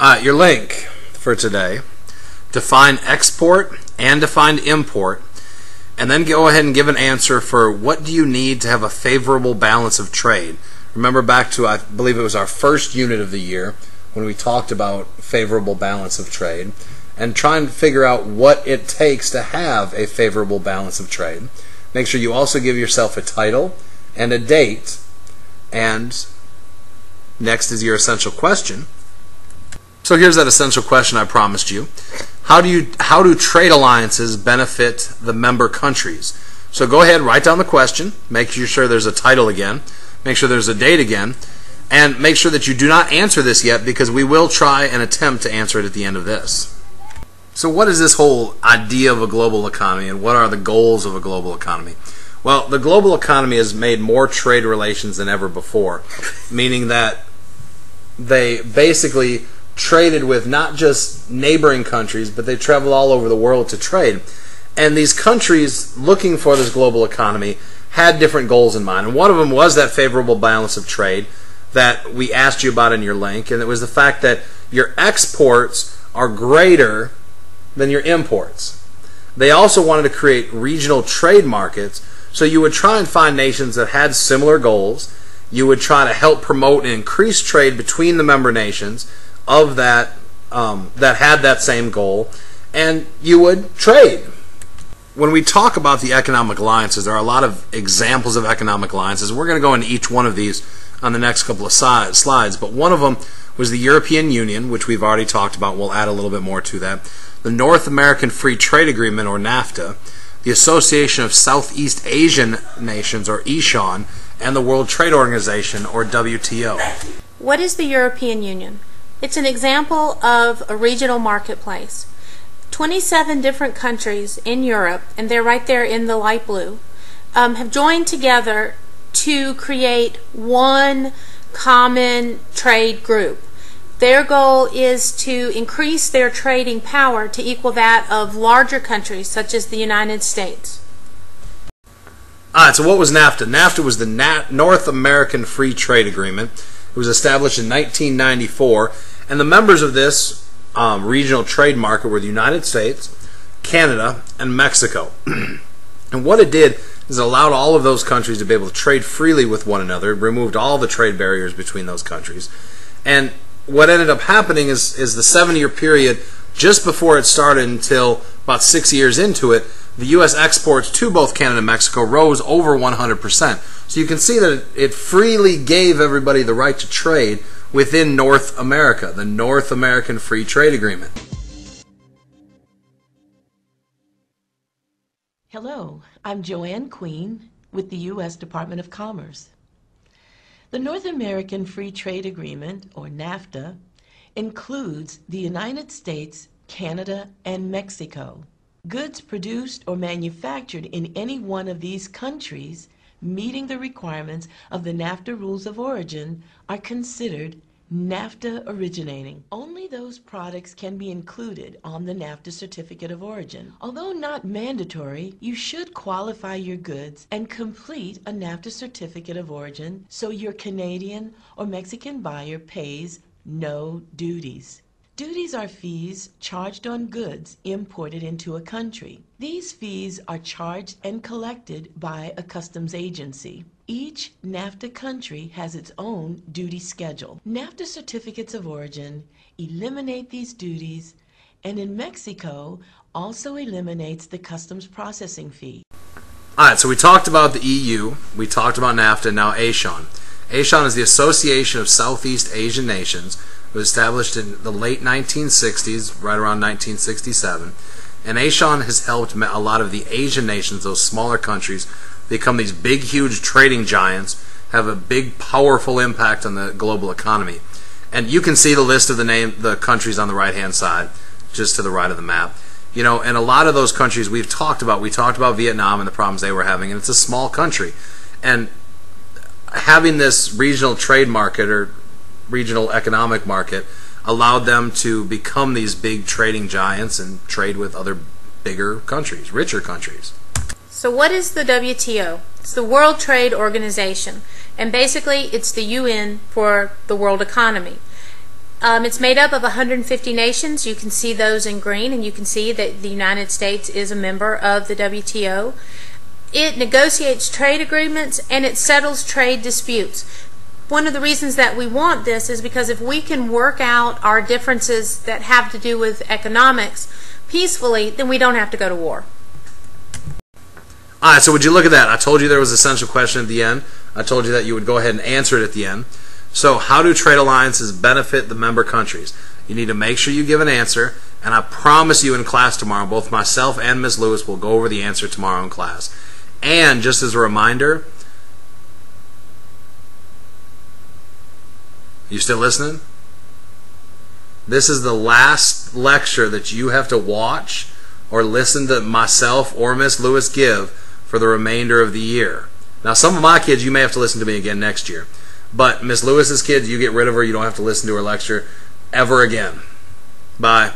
Your link for today: define export and define import, and then go ahead and give an answer for what do you need to have a favorable balance of trade. Remember back to, I believe it was our first unit of the year when we talked about favorable balance of trade, and try and figure out what it takes to have a favorable balance of trade. Make sure you also give yourself a title and a date, and next is your essential question. So here's that essential question I promised you. How do trade alliances benefit the member countries? So go ahead, write down the question, make sure there's a title again, make sure there's a date again, and make sure that you do not answer this yet, because we will try and attempt to answer it at the end of this. So what is this whole idea of a global economy, and what are the goals of a global economy? Well, the global economy has made more trade relations than ever before, meaning that they basically traded with not just neighboring countries, but they travel all over the world to trade. And these countries looking for this global economy had different goals in mind. And one of them was that favorable balance of trade that we asked you about in your link, and it was the fact that your exports are greater than your imports. They also wanted to create regional trade markets, so you would try and find nations that had similar goals. You would try to help promote and increase trade between the member nations of that had that same goal, and you would trade. When we talk about the economic alliances, there are a lot of examples of economic alliances. We're going to go into each one of these on the next couple of slides, but one of them was the European Union, which we've already talked about. We'll add a little bit more to that. The North American Free Trade Agreement, or NAFTA, the Association of Southeast Asian Nations, or ESHAN, and the World Trade Organization, or WTO. What is the European Union? It's an example of a regional marketplace. 27 different countries in Europe, and they're right there in the light blue, have joined together to create one common trade group. Their goal is to increase their trading power to equal that of larger countries such as the United States. Alright, so what was NAFTA? NAFTA was the North American Free Trade Agreement. It was established in 1994, and the members of this regional trade market were the United States, Canada, and Mexico. And what it did is it allowed all of those countries to be able to trade freely with one another, removed all the trade barriers between those countries. And what ended up happening is the 7-year period just before it started until about 6 years into it, the U.S. exports to both Canada and Mexico rose over 100%. So you can see that it freely gave everybody the right to trade within North America, the North American Free Trade Agreement. Hello, I'm Joanne Queen with the U.S. Department of Commerce. The North American Free Trade Agreement, or NAFTA, includes the United States, Canada, and Mexico. Goods produced or manufactured in any one of these countries meeting the requirements of the NAFTA Rules of Origin are considered NAFTA originating. Only those products can be included on the NAFTA Certificate of Origin. Although not mandatory, you should qualify your goods and complete a NAFTA Certificate of Origin so your Canadian or Mexican buyer pays no duties. Duties are fees charged on goods imported into a country. These fees are charged and collected by a customs agency. Each NAFTA country has its own duty schedule. NAFTA certificates of origin eliminate these duties, and in Mexico also eliminates the customs processing fee. Alright, so we talked about the EU, we talked about NAFTA, now ASEAN. ASEAN is the Association of Southeast Asian Nations. It was established in the late 1960s, right around 1967. And ASEAN has helped a lot of the Asian nations, those smaller countries, become these big, huge trading giants, have a big, powerful impact on the global economy. And you can see the list of the countries on the right-hand side, just to the right of the map. You know, and a lot of those countries we've talked about. We talked about Vietnam and the problems they were having, and it's a small country. And having this regional trade market or regional economic market allowed them to become these big trading giants and trade with other bigger countries, richer countries. So what is the WTO? It's the World Trade Organization, and basically it's the UN for the world economy. It's made up of 150 nations. You can see those in green, and you can see that the United States is a member of the WTO. It negotiates trade agreements, and it settles trade disputes. One of the reasons that we want this is because if we can work out our differences that have to do with economics peacefully, then we don't have to go to war. All right, so would you look at that? I told you there was an essential question at the end. I told you that you would go ahead and answer it at the end. So how do trade alliances benefit the member countries? You need to make sure you give an answer, and I promise you in class tomorrow, both myself and Ms. Lewis will go over the answer tomorrow in class. And just as a reminder, you still listening? This is the last lecture that you have to watch or listen to myself or Miss Lewis give for the remainder of the year. Now, some of my kids, you may have to listen to me again next year. But Miss Lewis's kids, you get rid of her. You don't have to listen to her lecture ever again. Bye.